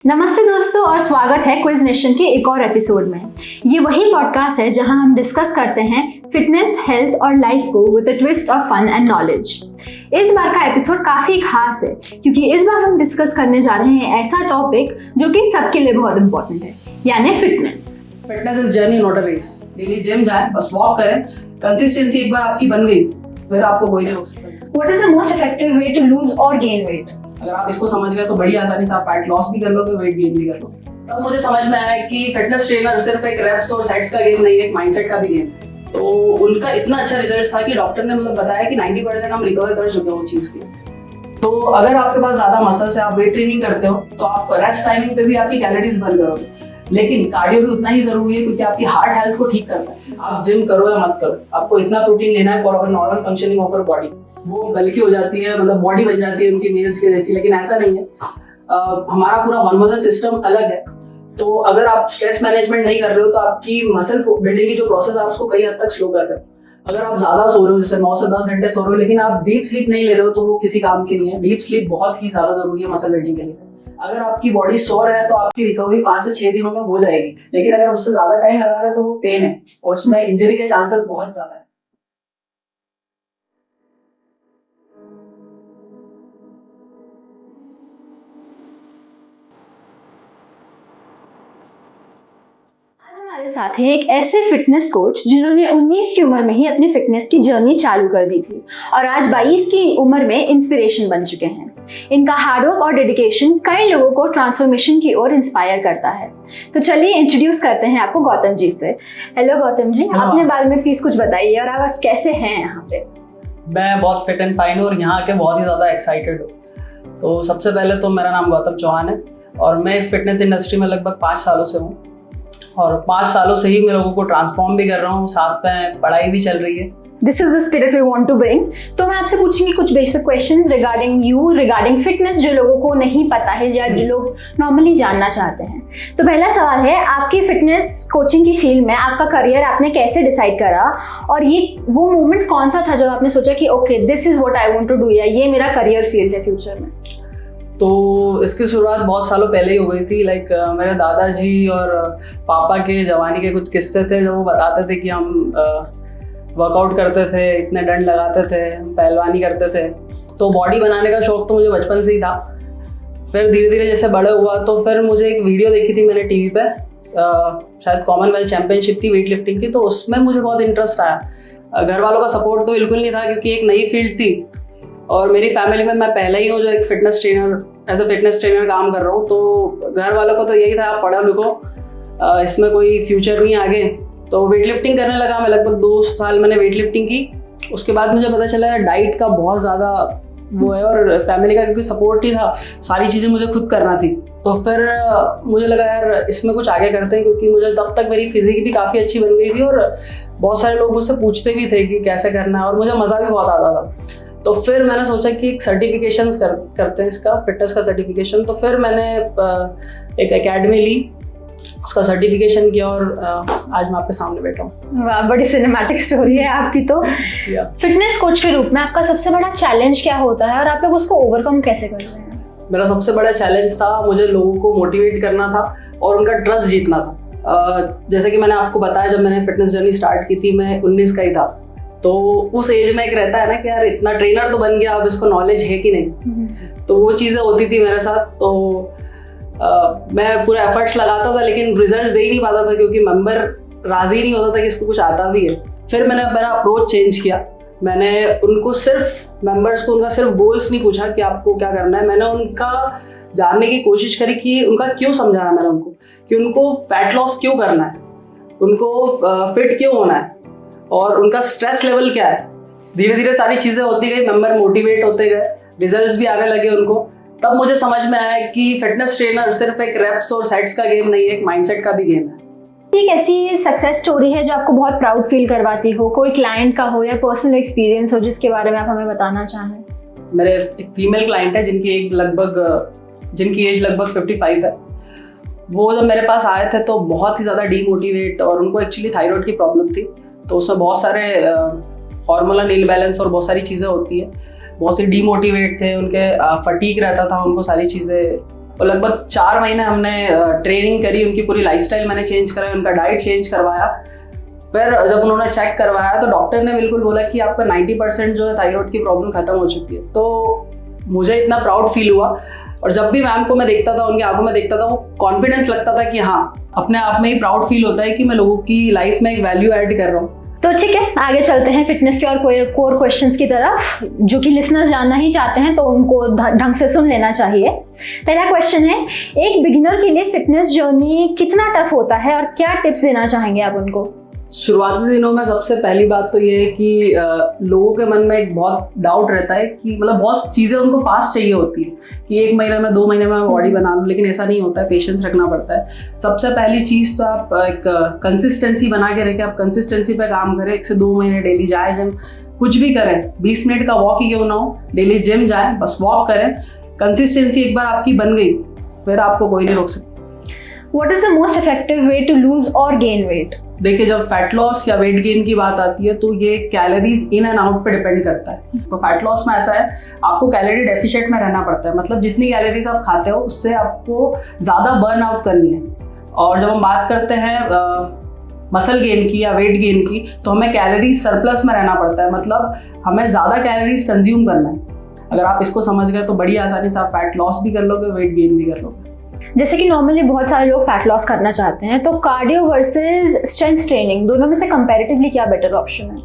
नमस्ते दोस्तों और स्वागत है क्विज नेशन के एक और एपिसोड में। ये वही पॉडकास्ट है जहां हम डिस्कस करते हैं फिटनेस, हेल्थ और लाइफ को with a twist of fun and knowledge. इस बार का एपिसोड काफी खास है क्योंकि इस बार हम डिस्कस करने जा रहे हैं ऐसा टॉपिक जो कि सबके लिए बहुत इंपॉर्टेंट है, यानी fitness. Fitness is journey not a race. Daily gym जाएं, बस वॉक करें, कंसिस्टेंसी एक बार आपकी बन गई फिर आपको कोई नहीं रोक सकता। What is the most effective way to lose और गेन वेट? अगर आप इसको समझ गए तो बड़ी आसानी से आप फैट लॉस भी कर लोगे, वेट गेन भी कर लोगे। तब मुझे समझ में आया कि फिटनेस ट्रेनर सिर्फ एक रेप्स और सेट्स का गेम नहीं है, एक माइंडसेट का भी गेम। तो उनका इतना अच्छा रिसर्च था कि डॉक्टर ने बताया कि 90% हम रिकवर कर चुके हैं वो चीज की। तो अगर आपके पास ज्यादा मसल्स है, आप वेट ट्रेनिंग करते हो तो आप रेस्ट टाइमिंग पे भी आपकी कैलोरीज बर्न करोगे, लेकिन कार्डियो भी उतना ही जरूरी है क्योंकि आपकी हार्ट हेल्थ को ठीक करता है। आप जिम करो या मत करो, आपको इतना प्रोटीन लेना है for our normal functioning of our body. वो बल्कि हो जाती है, मतलब बॉडी बन जाती है उनकी मेल्स के जैसी, लेकिन ऐसा नहीं है। हमारा पूरा हार्मोनल सिस्टम अलग है। तो अगर आप स्ट्रेस मैनेजमेंट नहीं कर रहे हो तो आपकी मसल बिल्डिंग की जो प्रोसेस है उसको कई हद तक स्लो कर रहे हो। अगर आप ज्यादा सो रहे हो, जैसे 9 से 10 घंटे सो रहे हो, लेकिन आप डीप स्लीप नहीं ले रहे हो तो वो किसी काम की नहीं है। डीप स्लीप बहुत ही ज्यादा जरूरी है मसल बिल्डिंग के लिए। अगर आपकी बॉडी सो रहा है तो आपकी रिकवरी 5 से 6 दिनों में हो जाएगी, लेकिन अगर उससे ज्यादा टाइम लगा रहे हैं तो वो पेन है और उसमें इंजरी के चांसेस बहुत ज्यादा है। हमारे साथ है एक ऐसे फिटनेस कोच जिन्होंने 19 की उम्र में ही अपनी फिटनेस की जर्नी चालू कर दी थी और आज 22 की उम्र में इंस्पिरेशन बन चुके हैं। इनका हार्डवर्क और डेडिकेशन कई लोगों को ट्रांसफॉर्मेशन की ओर इंस्पायर करता है। तो चलिए इंट्रोड्यूस करते हैं आपको गौतम जी से। हेलो गौतम जी, अपने बारे में प्लीज कुछ बताइए और आप आज कैसे हैं यहाँ पे? मैं बहुत फिट एंड फाइन हूँ और यहाँ आके बहुत ही ज्यादा एक्साइटेड हूँ। तो सबसे पहले तो मेरा नाम गौतम चौहान है और मैं इस फिटनेस इंडस्ट्री में लगभग 5 सालों से हूँ और 5 सालों से ही मैं लोगों को ट्रांसफॉर्म भी कर रहा हूँ, साथ में पढ़ाई भी चल रही है। This is the spirit we want to bring. तो मैं आपसे पूछूंगी कुछ basic questions regarding you, regarding fitness, जो लोगों को नहीं पता है या जो लोग नॉर्मली जानना चाहते हैं। तो पहला सवाल है, आपकी फिटनेस कोचिंग की फील्ड में आपका करियर आपने कैसे डिसाइड करा और ये वो मोमेंट कौन सा था जब आपने सोचा कि okay this is what I want to do, या ये मेरा करियर फील्ड है फ्यूचर में? तो इसकी शुरुआत बहुत सालों पहले ही हो गई थी। लाइक मेरे दादाजी और पापा के जवानी के कुछ किस्से थे जो वो बताते थे कि हम वर्कआउट करते थे, इतने डंड लगाते थे, पहलवानी करते थे। तो बॉडी बनाने का शौक तो मुझे बचपन से ही था। फिर धीरे धीरे जैसे बड़े हुआ तो फिर मुझे एक वीडियो देखी थी मैंने टीवी पे, शायद कॉमनवेल्थ चैंपियनशिप थी वेट लिफ्टिंग की, तो उसमें मुझे बहुत इंटरेस्ट आया। घर वालों का सपोर्ट तो बिल्कुल नहीं था क्योंकि एक नई फील्ड थी और मेरी फैमिली में मैं पहले ही हूँ जो एक fitness trainer, as a fitness trainer काम कर रहा हूँ। तो घर वालों को तो यही था, आप पढ़ो लिखो, इसमें कोई फ्यूचर नहीं आगे। तो वेट लिफ्टिंग करने लगा मैं, लगभग 2 साल मैंने वेट लिफ्टिंग की। उसके बाद मुझे पता चला डाइट का बहुत ज़्यादा वो है और फैमिली का क्योंकि सपोर्ट ही था, सारी चीज़ें मुझे खुद करना थी। तो फिर मुझे लगा यार इसमें कुछ आगे करते हैं, क्योंकि मुझे तब तक मेरी फिजिक भी काफ़ी अच्छी बन गई थी और बहुत सारे लोग मुझसे पूछते भी थे कि कैसे करना है और मुझे मज़ा भी बहुत आता था। तो फिर मैंने सोचा कि एक सर्टिफिकेशंस करते हैं इसका, फिटनेस का सर्टिफिकेशन। तो फिर मैंने एक एकेडमी ली, उसका सर्टिफिकेशन किया और आज मैं आपके सामने बैठा हूँ। वाह, बड़ी सिनेमैटिक स्टोरी है आपकी। तो फिटनेस कोच के रूप में आपका सबसे बड़ा चैलेंज क्या होता है और आप लोग उसको ओवरकम कैसे करते हैं? मेरा सबसे बड़ा चैलेंज था, मुझे लोगों को मोटिवेट करना था और उनका ट्रस्ट जीतना था। जैसे कि मैंने आपको बताया, जब मैंने फिटनेस जर्नी स्टार्ट की थी मैं 19 का ही था। तो उस एज में एक रहता है ना कि यार इतना ट्रेनर तो बन गया, अब इसको नॉलेज है कि नहीं। तो वो चीज़ें होती थी मेरे साथ। तो मैं पूरा एफर्ट्स लगाता था लेकिन रिजल्ट्स दे ही नहीं पाता था क्योंकि मेंबर राजी नहीं होता था कि इसको कुछ आता भी है। फिर मैंने मेरा अप्रोच चेंज किया। मैंने उनको सिर्फ मेंबर्स को उनका सिर्फ गोल्स नहीं पूछा कि आपको क्या करना है, मैंने उनका जानने की कोशिश करी कि उनका क्यों समझाना मैंने उनको, कि उनको फैट लॉस क्यों करना है, उनको फिट क्यों होना है और उनका स्ट्रेस लेवल क्या है। धीरे धीरे सारी चीज़ें होती गई, मेंबर मोटिवेट होते गए, रिजल्ट्स भी आने लगे उनको। तब मुझे समझ में आया कि फिटनेस ट्रेनर सिर्फ एक रेप्स और सेट्स का गेम नहीं है, एक माइंडसेट का भी गेम है। एक ऐसी सक्सेस स्टोरी है जो आपको बहुत प्राउड फील करवाती हो, कोई क्लाइंट का हो या पर्सनल एक्सपीरियंस हो जिसके बारे में आप हमें बताना चाहें? मेरे एक फीमेल क्लाइंट है जिनकी एज लगभग 55 है। वो जब मेरे पास आए थे तो बहुत ही ज़्यादा डीमोटिवेट और उनको एक्चुअली थायराइड की प्रॉब्लम थी। तो उसमें बहुत सारे हार्मोनल इम्बैलेंस और बहुत सारी चीज़ें होती है, बहुत से डीमोटिवेट थे, उनके फटीक रहता था, उनको सारी चीज़ें और लगभग 4 महीने हमने ट्रेनिंग करी, उनकी पूरी लाइफस्टाइल मैंने चेंज कराई, उनका डाइट चेंज करवाया। फिर जब उन्होंने चेक करवाया तो डॉक्टर ने बिल्कुल बोला कि आपका 90% जो है थायराइड की प्रॉब्लम खत्म हो चुकी है। तो मुझे इतना प्राउड फील हुआ, और जब भी मैम को मैं देखता था, उनकी आंखों में देखता था, वो कॉन्फिडेंस लगता था कि हाँ, अपने आप में ही प्राउड फील होता है कि मैं लोगों की लाइफ में एक वैल्यू ऐड कर रहा हूँ। तो ठीक है, आगे चलते हैं फिटनेस के और कोर क्वेश्चंस की तरफ, जो कि लिसनर जानना ही चाहते हैं, तो उनको ढंग से सुन लेना चाहिए। पहला क्वेश्चन है, एक बिगिनर के लिए फिटनेस जर्नी कितना टफ होता है और क्या टिप्स देना चाहेंगे आप उनको? शुरुआती दिनों में सबसे पहली बात तो ये है कि लोगों के मन में एक बहुत डाउट रहता है कि मतलब बहुत चीज़ें उनको फास्ट चाहिए होती है कि 1 महीने में 2 महीने में बॉडी बना लूँ, लेकिन ऐसा नहीं होता है, पेशेंस रखना पड़ता है। सबसे पहली चीज़ तो आप एक कंसिस्टेंसी बना के रखें, आप कंसिस्टेंसी पे काम करें। 1 से 2 महीने डेली जाए जिम, कुछ भी करें, 20 मिनट का वॉक ही क्यों ना हो, डेली जिम जाए, बस वॉक करें। कंसिस्टेंसी एक बार आपकी बन गई, फिर आपको कोई नहीं रोक सकता। What is the most effective way to lose or gain weight? देखिए, जब फैट लॉस या वेट गेन की बात आती है तो ये कैलोरीज इन एंड आउट पे डिपेंड करता है। तो फैट लॉस में ऐसा है, आपको कैलोरी डेफिशिएट में रहना पड़ता है, मतलब जितनी कैलोरीज आप खाते हो उससे आपको ज़्यादा बर्न आउट करनी है। और जब हम बात करते हैं मसल गेन की या वेट गेन की, तो हमें कैलोरीज सरप्लस में रहना पड़ता है, मतलब हमें ज़्यादा कैलोरीज कंज्यूम करना है। अगर आप इसको समझ गए तो बड़ी आसानी से आप फैट लॉस भी कर लोगे, वेट गेन भी कर लोगे। जैसे कि नॉर्मली बहुत सारे लोग फैट लॉस करना चाहते हैं, तो कार्डियो वर्सेस स्ट्रेंथ ट्रेनिंग, दोनों में से कंपैरेटिवली क्या बेटर ऑप्शन है?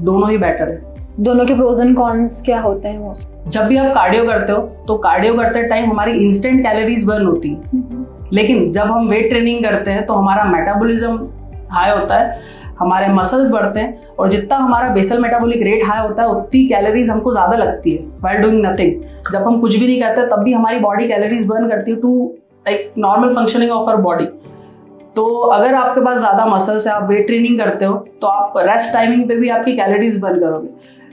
दोनों ही बेटर है। दोनों के प्रोज एंड कॉन्स क्या होते हैं मोस्ट? जब भी आप कार्डियो करते हो तो कार्डियो करते टाइम हमारी इंस्टेंट कैलोरीज बर्न होती है, लेकिन जब हम वेट ट्रेनिंग करते हैं तो हमारा मेटाबॉलिज्म हाई होता है, हमारे मसल्स बढ़ते हैं, और जितना हमारा बेसल मेटाबॉलिक रेट हाई होता है उतनी कैलोरीज हमको ज़्यादा लगती है व्हाइल डूइंग नथिंग। जब हम कुछ भी नहीं करते तब भी हमारी बॉडी कैलोरीज बर्न करती है to like normal functioning of our body. तो अगर आपके पास ज़्यादा मसल्स है, आप वेट ट्रेनिंग करते हो, तो आप रेस्ट टाइमिंग पे भी आपकी कैलोरीज बर्न करोगे,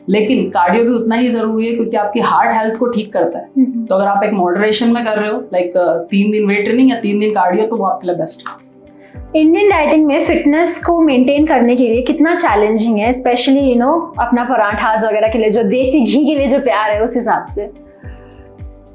लेकिन कार्डियो भी उतना ही ज़रूरी है क्योंकि आपकी हार्ट हेल्थ को ठीक करता है। तो अगर आप एक मॉडरेशन में कर रहे हो, लाइक 3 दिन वेट ट्रेनिंग या 3 दिन कार्डियो, तो वो आपके लिए बेस्ट है। इंडियन डाइटिंग में फिटनेस को मेंटेन करने के लिए कितना चैलेंजिंग है, स्पेशली अपना पराठास वगैरह के लिए, जो देसी घी के लिए जो प्यार है, उस हिसाब से?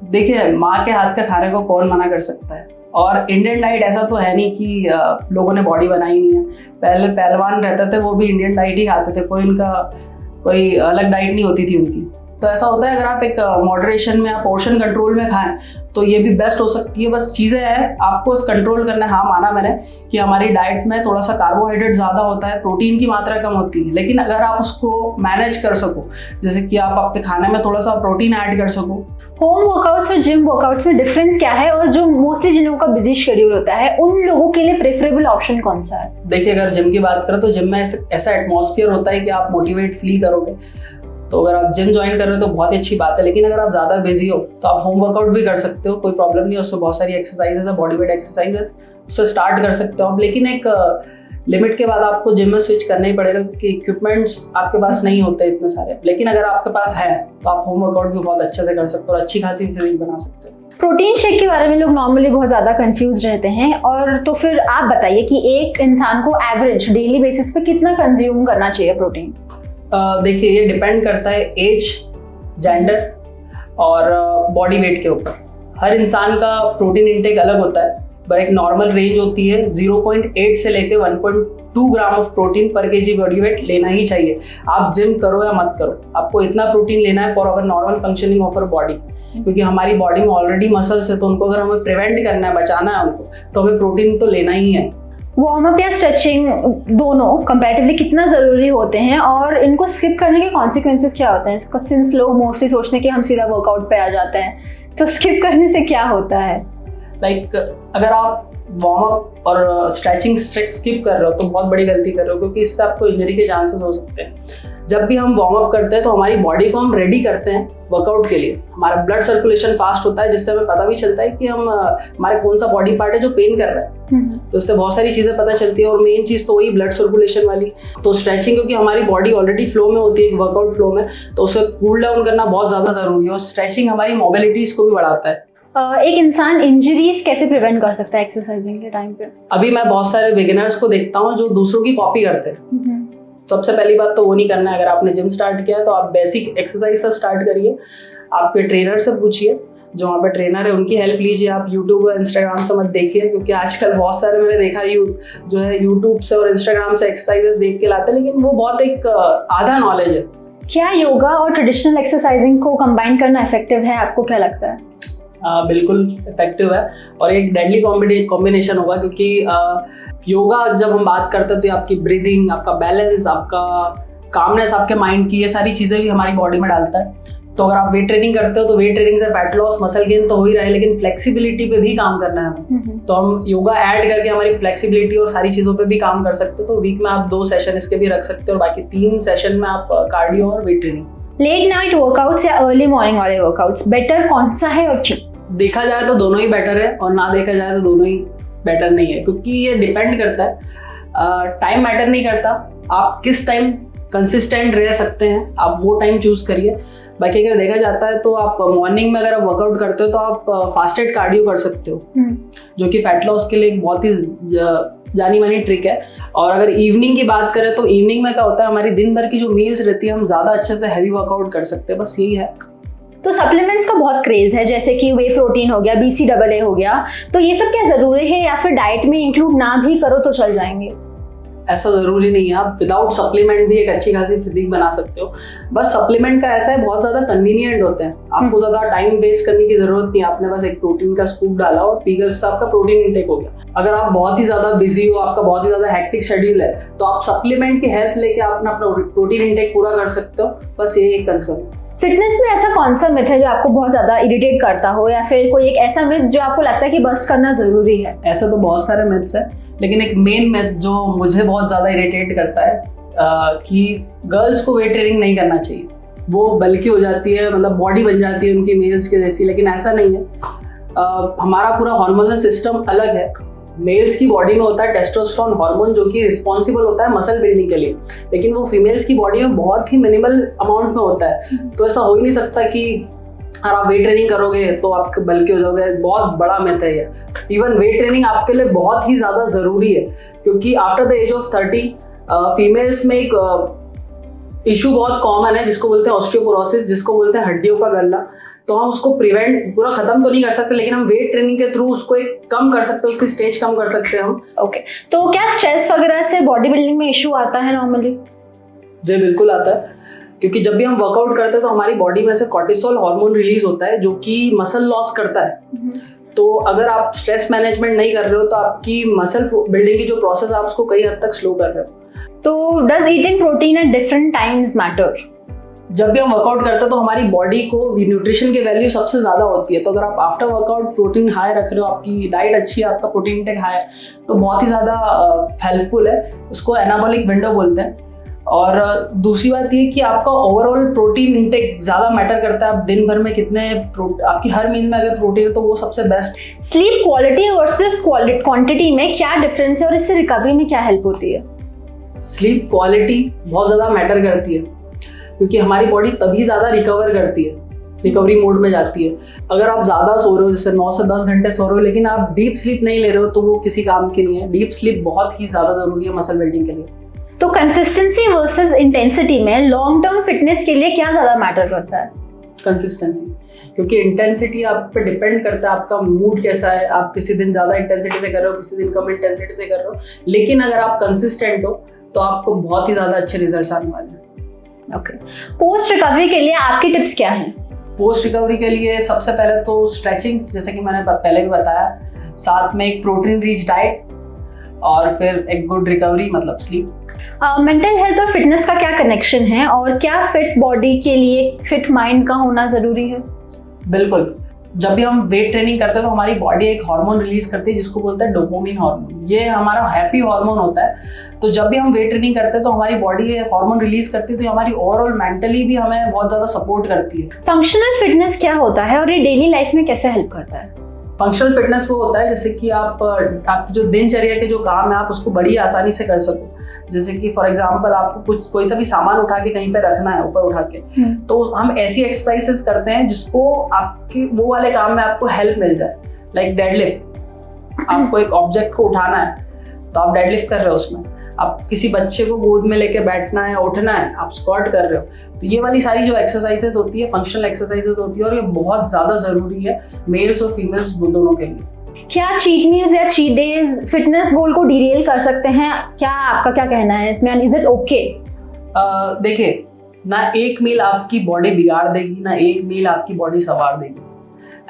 देखिए, माँ के हाथ के खाने को कौन मना कर सकता है, और इंडियन डाइट ऐसा तो है नहीं कि लोगों ने बॉडी बनाई नहीं है। पहले पहलवान रहते थे, वो भी इंडियन डाइट ही खाते थे, कोई अलग डाइट नहीं होती थी उनकी। तो ऐसा होता है, अगर आप एक मॉडरेशन में या पोर्शन कंट्रोल में खाएं तो ये भी बेस्ट हो सकती है। बस चीज़ें हैं, आपको कंट्रोल करना है। हाँ, माना मैंने कि हमारी डाइट में थोड़ा सा कार्बोहाइड्रेट ज़्यादा होता है, प्रोटीन की मात्रा कम होती है, लेकिन अगर आप उसको मैनेज कर सको, जैसे कि आप आपके खाने में थोड़ा सा प्रोटीन ऐड कर सको। होम वर्कआउट्स और जिम वर्कआउट्स में डिफरेंस क्या है, और जो मोस्टली जिन लोगों का बिजी शेड्यूल होता है उन लोगों के लिए प्रेफरेबल ऑप्शन कौन सा है? देखिए, अगर जिम की बात करें तो जिम में ऐसा एटमॉस्फेयर होता है कि आप मोटिवेट फील करोगे। तो अगर आप जिम ज्वाइन कर रहे हो तो बहुत ही अच्छी बात है, लेकिन अगर आप ज़्यादा बिजी हो तो आप होम वर्कआउट भी कर सकते हो, कोई प्रॉब्लम नहीं है। उससे बहुत सारी एक्सरसाइजेज है, बॉडी वेट एक्सरसाइजेस, उससे स्टार्ट कर सकते हो आप, लेकिन एक लिमिट के बाद आपको जिम में स्विच करना ही पड़ेगा क्योंकि इक्विपमेंट्स आपके पास नहीं होते इतने सारे। लेकिन अगर आपके पास है तो आप होम वर्कआउट भी बहुत अच्छे से कर सकते हो और अच्छी खासी फिजिक बना सकते हो। प्रोटीन शेक के बारे में लोग नॉर्मली बहुत ज़्यादा कंफ्यूज रहते हैं, और तो फिर आप बताइए कि एक इंसान को एवरेज डेली बेसिस पे कितना कंज्यूम करना चाहिए प्रोटीन? देखिए, ये डिपेंड करता है एज, जेंडर और बॉडी वेट के ऊपर। हर इंसान का प्रोटीन इंटेक अलग होता है, पर एक नॉर्मल रेंज होती है 0.8 से लेके 1.2 ग्राम ऑफ प्रोटीन पर केजी बॉडी वेट लेना ही चाहिए। आप जिम करो या मत करो, आपको इतना प्रोटीन लेना है for our normal functioning of our body, क्योंकि हमारी बॉडी में ऑलरेडी मसल्स है, तो उनको अगर हमें प्रिवेंट करना है, बचाना है उनको, तो हमें प्रोटीन तो लेना ही है। वार्म अप या स्ट्रेचिंग दोनों कंपैरेटिवली कितना ज़रूरी होते हैं, और इनको स्किप करने के कॉन्सिक्वेंसेस क्या होते हैं? सिंस लोग मोस्टली सोचते हैं कि हम सीधा वर्कआउट पे आ जाते हैं, तो स्किप करने से क्या होता है? लाइक अगर आप वार्म अप और स्ट्रेचिंग स्किप कर रहे हो तो बहुत बड़ी गलती कर रहे हो, क्योंकि इससे आपको इंजरी के चांसेस हो सकते हैं। जब भी हम वार्म अप करते हैं तो हमारी बॉडी को हम रेडी करते हैं वर्कआउट के लिए। हमारा ब्लड सर्कुलेशन फास्ट होता है, जिससे हमें पता भी चलता है कि हमारे कौन सा बॉडी पार्ट है जो पेन कर रहा है। तो इससे बहुत सारी चीज़ें पता चलती है, और मेन चीज़ तो वही ब्लड सर्कुलेशन वाली। तो स्ट्रेचिंग, क्योंकि हमारी बॉडी ऑलरेडी फ्लो में होती है, वर्कआउट फ्लो में, तो उसे कूल डाउन करना बहुत ज़्यादा ज़रूरी है। और स्ट्रेचिंग हमारी मोबिलिटीज़ को भी बढ़ाता है। एक इंसान इंजरीज कैसे प्रिवेंट कर सकता है एक्सरसाइजिंग के टाइम पे? अभी मैं बहुत सारे बिगिनर्स को देखता हूँ जो दूसरों की कॉपी करते हैं। सबसे पहली बात तो वो नहीं करना है। अगर आपने जिम स्टार्ट किया है तो आप बेसिक एक्सरसाइज से स्टार्ट करिए, आपके ट्रेनर से पूछिए, जो वहाँ पे ट्रेनर है उनकी हेल्प लीजिए। आप यूट्यूब और इंस्टाग्राम से मत देखिए, क्योंकि आजकल बहुत सारे मैंने देखा यूथ जो है यूट्यूब से और इंस्टाग्राम से एक्सरसाइजेस देख के लाते हैं, लेकिन वो बहुत एक आधा नॉलेज है। क्या योगा और ट्रेडिशनल एक्सरसाइजिंग को कंबाइन करना इफेक्टिव है, आपको क्या लगता है? बिल्कुल इफेक्टिव है और एक डेडली कॉम्बिनेशन होगा, क्योंकि योगा जब हम बात करते हैं तो आपकी ब्रीदिंग, आपका बैलेंस, आपका कामनेस, आपके माइंड की, ये सारी चीज़ें भी हमारी बॉडी में डालता है। तो अगर आप वेट ट्रेनिंग करते हो तो वेट ट्रेनिंग से फैट लॉस, मसल गेन तो हो ही रहा है, लेकिन फ्लेक्सिबिलिटी पे भी काम करना है हमें। तो हम योगा ऐड करके हमारी फ्लेक्सिबिलिटी और सारी चीज़ों पे भी काम कर सकते हो। तो वीक में आप 2 सेशन इसके भी रख सकते हो और बाकी 3 सेशन में आप कार्डियो और weight training. Late night workouts या अर्ली मॉर्निंग वाले वर्कआउट्स बेटर कौन सा है और क्यों? देखा जाए तो दोनों ही बेटर है और ना देखा जाए तो दोनों ही बेटर नहीं है, क्योंकि ये डिपेंड करता है। टाइम मैटर नहीं करता, आप किस टाइम कंसिस्टेंट रह सकते हैं आप वो टाइम चूज करिए। बाकी अगर देखा जाता है तो आप मॉर्निंग में अगर आप वर्कआउट करते हो तो आप फास्टेड कार्डियो कर सकते हो, जो कि फैट लॉस के लिए एक बहुत ही जानी मानी ट्रिक है। और अगर इवनिंग की बात करें तो इवनिंग में क्या होता है, हमारी दिन भर की जो मील्स रहती है हम ज़्यादा अच्छे से हैवी वर्कआउट कर सकते हैं, बस यही है। तो सप्लीमेंट्स का बहुत क्रेज है, जैसे कि वे प्रोटीन हो गया, BCAA हो गया, तो ये सब क्या जरूरी है या फिर डाइट में इंक्लूड ना भी करो तो चल जाएंगे? ऐसा जरूरी नहीं है, आप विदाउट सप्लीमेंट भी एक अच्छी खासी फिजिक बना सकते हो। बस सप्लीमेंट का ऐसा है, बहुत ज्यादा कन्वीनियंट होते हैं, आपको ज्यादा टाइम वेस्ट करने की जरूरत नहीं है। आपने बस एक प्रोटीन का स्कूप डाला और पी गए, उससे आपका प्रोटीन इंटेक हो गया। अगर आप बहुत ही ज्यादा बिजी हो, आपका बहुत ही ज्यादा हेक्टिक शेड्यूल है, तो आप सप्लीमेंट की हेल्प लेके आप अपना प्रोटीन इंटेक पूरा कर सकते हो। बस ये एक कंसर्न है। फिटनेस में ऐसा कौन सा मिथ है जो आपको बहुत ज्यादा इरिटेट करता हो, या फिर कोई एक ऐसा मिथ जो आपको लगता है कि बस्ट करना जरूरी है? ऐसे तो बहुत सारे मिथ्स है, लेकिन एक मेन मिथ जो मुझे बहुत ज्यादा इरिटेट करता है कि गर्ल्स को वेट ट्रेनिंग नहीं करना चाहिए, वो बल्कि हो जाती है, मतलब बॉडी बन जाती है उनकी मेल्स के जैसी। लेकिन ऐसा नहीं है, हमारा पूरा हार्मोनल सिस्टम अलग है। मेल्स की बॉडी में होता है टेस्टोस्टेरोन हार्मोन, जो कि रिस्पॉन्सिबल होता है मसल बिल्डिंग के लिए, लेकिन वो फीमेल्स की बॉडी में बहुत ही मिनिमल अमाउंट में होता है। तो ऐसा हो ही नहीं सकता कि अगर आप वेट ट्रेनिंग करोगे तो आप बल्कि हो जाओगे, बहुत बड़ा मिथ है ये। इवन वेट ट्रेनिंग आपके लिए बहुत ही ज़्यादा ज़रूरी है, क्योंकि after the age of 30 females में एक इशू बहुत कॉमन है जिसको बोलते हैं ऑस्टियोपोरोसिस, जिसको बोलते हैं हड्डियों का गलना। तो हम उसको प्रिवेंट पूरा खत्म तो नहीं कर सकते, लेकिन हम वेट ट्रेनिंग के थ्रू उसको एक कम कर सकते हैं, उसकी स्टेज कम कर सकते हैं हम। ओके, तो क्या स्ट्रेस वगैरह से बॉडी बिल्डिंग में इशू आता है नॉर्मली? जी बिल्कुल आता है, क्योंकि जब भी हम वर्कआउट करते हैं तो हमारी बॉडी में से कॉर्टिसोल हार्मोन रिलीज होता है, जो कि मसल लॉस करता है। तो अगर आप स्ट्रेस मैनेजमेंट नहीं कर रहे हो तो आपकी मसल बिल्डिंग की जो प्रोसेस है आप उसको कई हद तक स्लो कर रहे हो। तो does eating protein at different times matter? जब भी हम वर्कआउट करते हैं तो हमारी बॉडी को न्यूट्रिशन की वैल्यू सबसे ज़्यादा होती है। तो अगर आप आफ्टर वर्कआउट प्रोटीन हाई रख रहे हो, आपकी डाइट अच्छी है, आपका प्रोटीन इंटेक हाई है, तो बहुत ही ज़्यादा हेल्पफुल है। उसको एनाबॉलिक विंडो बोलते हैं। और दूसरी बात ये कि आपका ओवरऑल प्रोटीन इंटेक ज़्यादा मैटर करता है। आप दिन भर में कितने आपकी हर मील में अगर प्रोटीन है तो वो सबसे best. Sleep quality versus quantity में क्या डिफरेंस है और इससे रिकवरी में क्या हेल्प होती है? स्लीप क्वालिटी बहुत ज़्यादा मैटर करती है, क्योंकि हमारी बॉडी तभी ज़्यादा रिकवर करती है, रिकवरी मोड में जाती है। अगर आप ज़्यादा सो रहे हो, जैसे 9 से 10 घंटे सो रहे हो, लेकिन आप डीप स्लीप नहीं ले रहे हो, तो वो किसी काम की नहीं है। डीप स्लीप बहुत ही ज़्यादा ज़रूरी है मसल बिल्डिंग के लिए। तो कंसिस्टेंसी वर्सेस इंटेंसिटी में लॉन्ग टर्म फिटनेस के लिए क्या ज़्यादा मैटर करता है? कंसिस्टेंसी, क्योंकि इंटेंसिटी आप पे डिपेंड करता है, आपका मूड कैसा है। आप किसी दिन ज़्यादा इंटेंसिटी से कर रहे हो, किसी दिन कम इंटेंसिटी से कर रहे हो, लेकिन अगर आप कंसिस्टेंट हो तो आपको बहुत ही ज़्यादा अच्छे रिजल्ट्स आने वाले हैं। ओके, पोस्ट रिकवरी के लिए आपकी टिप्स क्या हैं? पोस्ट रिकवरी के लिए सबसे पहले तो स्ट्रेचिंग्स, जैसे कि मैंने पहले भी बताया, साथ में एक प्रोटीन रिच डाइट और फिर एक गुड रिकवरी मतलब स्लीप। मेंटल हेल्थ और फिटनेस का क्या कनेक्शन है, और क्या फिट बॉडी के लिए फिट माइंड का होना ज़रूरी है? बिल्कुल, जब भी हम वेट ट्रेनिंग करते हैं तो हमारी बॉडी एक हार्मोन रिलीज करती है जिसको बोलते हैं डोपामिन हार्मोन। ये हमारा हैप्पी हार्मोन होता है। तो जब भी हम वेट ट्रेनिंग करते हैं तो हमारी बॉडी ये हार्मोन रिलीज करती है, तो हमारी ओवरऑल मेंटली भी हमें बहुत ज़्यादा सपोर्ट करती है। फंक्शनल फिटनेस क्या होता है और ये डेली लाइफ में कैसे हेल्प करता है? फंक्शनल फिटनेस वो होता है जैसे कि आपकी जो दिनचर्या के जो काम है आप उसको बड़ी आसानी से कर सको। जैसे कि फॉर एग्जांपल आपको कोई सा भी सामान उठा के कहीं पे रखना है, ऊपर उठा के, तो हम ऐसी एक्सरसाइजेस करते हैं जिसको आपके वो वाले काम में आपको हेल्प मिल जाए। लाइक डेडलिफ्ट, आपको एक ऑब्जेक्ट को उठाना है तो आप डेडलिफ्ट कर रहे हो उसमें। आप किसी बच्चे को गोद में लेके बैठना है, उठना है, आप स्क्वाट कर रहे हो, तो ये वाली सारी जो एक्सरसाइजेज होती है, फंक्शनल एक्सरसाइजेज होती है, और ये बहुत ज़्यादा ज़रूरी है मेल्स और फीमेल्स दोनों के लिए। क्या चीट मील्स या चीट डेज फिटनेस गोल को डिरेल कर सकते हैं? क्या आपका क्या कहना है इसमें? Is it okay? देखिए, ना एक मील आपकी बॉडी बिगाड़ देगी, ना एक मील आपकी बॉडी संवार देगी।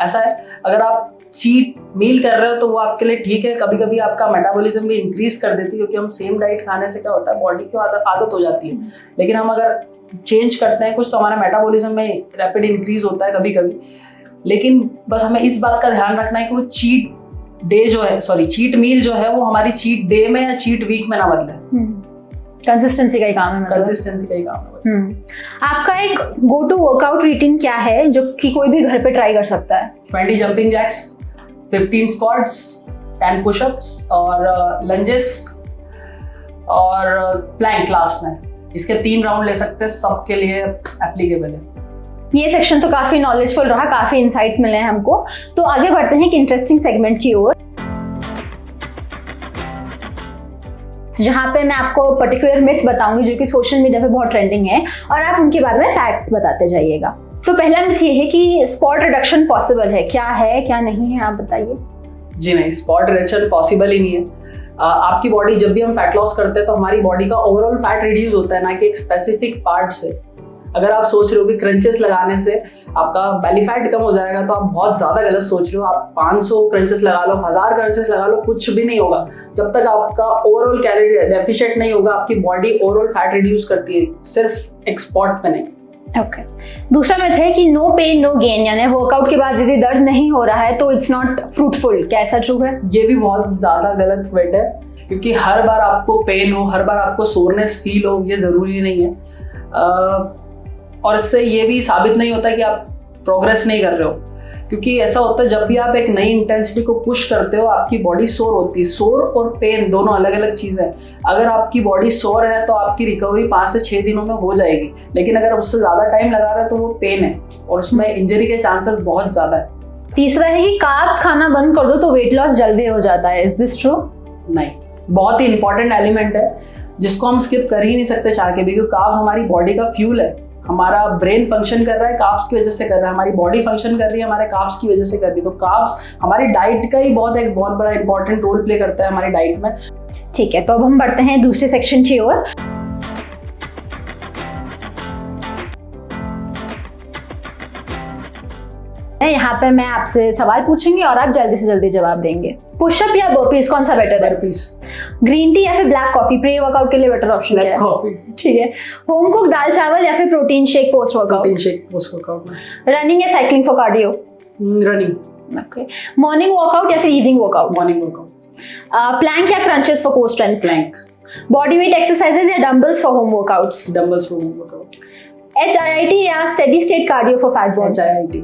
ऐसा है, अगर आप चीट मील कर रहे हो तो वो आपके लिए ठीक है, कभी कभी आपका मेटाबॉलिज्म भी इंक्रीज कर देती है, क्योंकि हम सेम डाइट खाने से क्या होता है, बॉडी को आदत हो जाती है। लेकिन हम अगर चेंज करते हैं कुछ तो हमारा मेटाबॉलिज्म में रैपिड इंक्रीज होता है कभी कभी। लेकिन बस हमें इस बात का ध्यान रखना है कि वो चीट डे जो है, चीट मील जो है, वो हमारी चीट डे में या चीट वीक में ना बदले। कंसिस्टेंसी का ही काम है, कंसिस्टेंसी का ही काम है। आपका एक गो टू वर्कआउट रूटीन क्या है जो कि कोई भी घर पे ट्राई कर सकता है? 20 जंपिंग जैक्स, 15 स्क्वाट्स, 10 पुशअप्स और लंजेस और प्लैंक क्लास में। इसके 3 राउंड ले सकते हैं, सबके लिए एप्लीकेबल है। ये सेक्शन तो काफी नॉलेजफुल रहा, काफी इंसाइट्स मिले हैं हमको। तो आगे बढ़ते हैं एक इंटरेस्टिंग सेगमेंट की ओर, जहाँ पे मैं आपको पर्टिकुलर मिथ्स बताऊंगी जो कि सोशल मीडिया पे बहुत ट्रेंडिंग है, और आप उनके बारे में फैक्ट्स बताते जाइएगा। तो पहला मिथ ये है कि स्पॉट रिडक्शन पॉसिबल है। क्या है, क्या नहीं है, आप बताइए। जी नहीं, स्पॉट रिडक्शन पॉसिबल ही नहीं है। आपकी बॉडी, जब भी हम फैट लॉस करते हैं तो हमारी बॉडी का ओवरऑल फैट रिड्यूस होता है, ना कि एक स्पेसिफिक पार्ट से। अगर आप सोच रहे हो कि क्रंचेस लगाने से आपका बेली फैट कम हो जाएगा, तो आप बहुत ज़्यादा गलत सोच रहे हो। आप 500 क्रंचेस लगा लो, 1000 क्रंचेस लगा लो, कुछ भी नहीं होगा जब तक आपका ओवरऑल कैलोरी डेफिशिएंट नहीं होगा। आपकी बॉडी ओवरऑल फैट रिड्यूस करती है, सिर्फ एक स्पॉट पे नहीं। ओके। दूसरा मिथ है कि नो पेन नो गेन, यानी वर्कआउट के बाद यदि दर्द नहीं हो रहा है तो इट्स नॉट फ्रूटफुल। क्या ऐसा ट्रू है? ये भी बहुत ज़्यादा गलत वेट है, क्योंकि हर बार आपको पेन हो, हर बार आपको सोरनेस फील हो, ये ज़रूरी नहीं है। और इससे ये भी साबित नहीं होता कि आप प्रोग्रेस नहीं कर रहे हो, क्योंकि ऐसा होता है जब भी आप एक नई इंटेंसिटी को पुश करते हो आपकी बॉडी सोर होती है। सोर और पेन दोनों अलग अलग चीज़ है। अगर आपकी बॉडी सोर है तो आपकी रिकवरी 5 से 6 दिनों में हो जाएगी, लेकिन अगर उससे ज़्यादा टाइम लगा रहे हैं तो वो पेन है और उसमें इंजरी के चांसेस बहुत ज़्यादा है। तीसरा है कि कार्ब्स खाना बंद कर दो तो वेट लॉस जल्दी हो जाता है। Is this true? नहीं, बहुत ही इंपॉर्टेंट एलिमेंट है जिसको हम स्किप कर ही नहीं सकते चाह के भी, क्योंकि कार्ब्स हमारी बॉडी का फ्यूल है। हमारा ब्रेन फंक्शन कर रहा है कार्ब्स की वजह से कर रहा है, हमारी बॉडी फंक्शन कर रही है हमारे कार्ब्स की वजह से कर रही है। तो कार्ब्स हमारी डाइट का ही एक बहुत बड़ा इंपॉर्टेंट रोल प्ले करता है हमारी डाइट में। ठीक है, तो अब हम बढ़ते हैं दूसरे सेक्शन की ओर। यहाँ पे मैं आपसे सवाल पूछूंगी और आप जल्दी से जल्दी जवाब देंगे। पुशअप या बर्पीज, कौन सा बेटर है? बर्पीज। ग्रीन टी या फिर ब्लैक कॉफी प्री वर्कआउट के लिए बेटर ऑप्शन क्या है? कॉफी। ठीक है। होम कुक दाल चावल या फिर protein shake post workout? Protein shake post workout में। रनिंग या cycling for cardio? Running. Okay. Morning workout या फिर evening workout? Morning workout. Plank या crunches for core strength? Plank. Body weight exercises या dumbbells for home workouts? Dumbbells for home workout. HIIT या steady state cardio for fat burn? HIIT।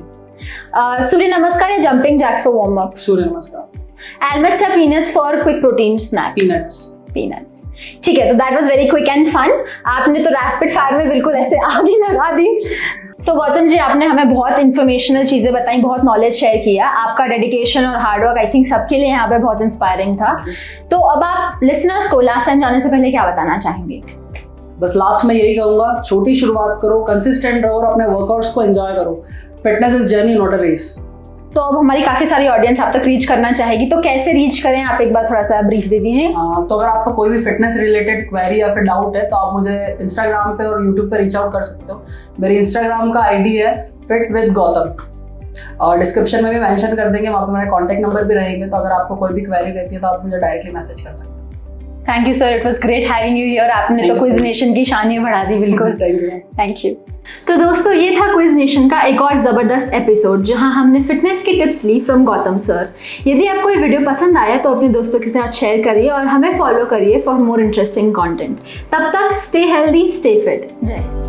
Surya namaskar या jumping jacks for warm up? Surya namaskar. Almonds या peanuts for quick protein snack? Peanuts. ठीक है, तो that was very quick and fun. आपने तो rapid fire में बिल्कुल ऐसे आग ही लगा दी। तो गौतम जी, आपने हमें बहुत इन्फॉर्मेशनल चीजें बताई, बहुत नॉलेज शेयर किया। आपका डेडिकेशन और हार्डवर्क आई थिंक सबके लिए यहाँ पे बहुत इंस्पायरिंग था। तो अब आप लिसनर्स को लास्ट टाइम जाने से पहले क्या बताना चाहेंगे? बस लास्ट में यही कहूंगा, छोटी शुरुआत करो, कंसिस्टेंट रहो और अपने वर्कआउट्स को एंजॉय करो। Fitness is journey not a race. तो अब हमारी काफी सारी ऑडियंस आप तक रीच करना चाहेगी, तो कैसे रीच करें? आप एक बार थोड़ा सा ब्रीफ दे दीजिए। तो अगर आपको कोई भी फिटनेस रिलेटेड क्वेरी या फिर डाउट है तो आप मुझे इंस्टाग्राम पे और यूट्यूब पे रीच आउट कर सकते हो। मेरी इंस्टाग्राम का आईडी है फिट विद गौतम, और डिस्क्रिप्शन में भी मेंशन कर देंगे, वहाँ पे मेरे कॉन्टैक्ट नंबर भी रहेंगे। तो अगर आपको कोई भी क्वेरी रहती है तो आप मुझे डायरेक्टली मैसेज कर सकते हो। Thank you sir, it was great having you here. आपने तो क्विज नेशन की शान ही बढ़ा दी बिल्कुल। Thank you. तो दोस्तों, ये था क्विज नेशन का एक और जबरदस्त एपिसोड जहां हमने फिटनेस की टिप्स ली फ्रॉम गौतम सर। यदि आपको ये वीडियो पसंद आया तो अपने दोस्तों के साथ शेयर करिए और हमें फॉलो करिए फॉर मोर इंटरेस्टिंग कंटेंट। तब तक स्टे हेल्दी, स्टे फिट। जय।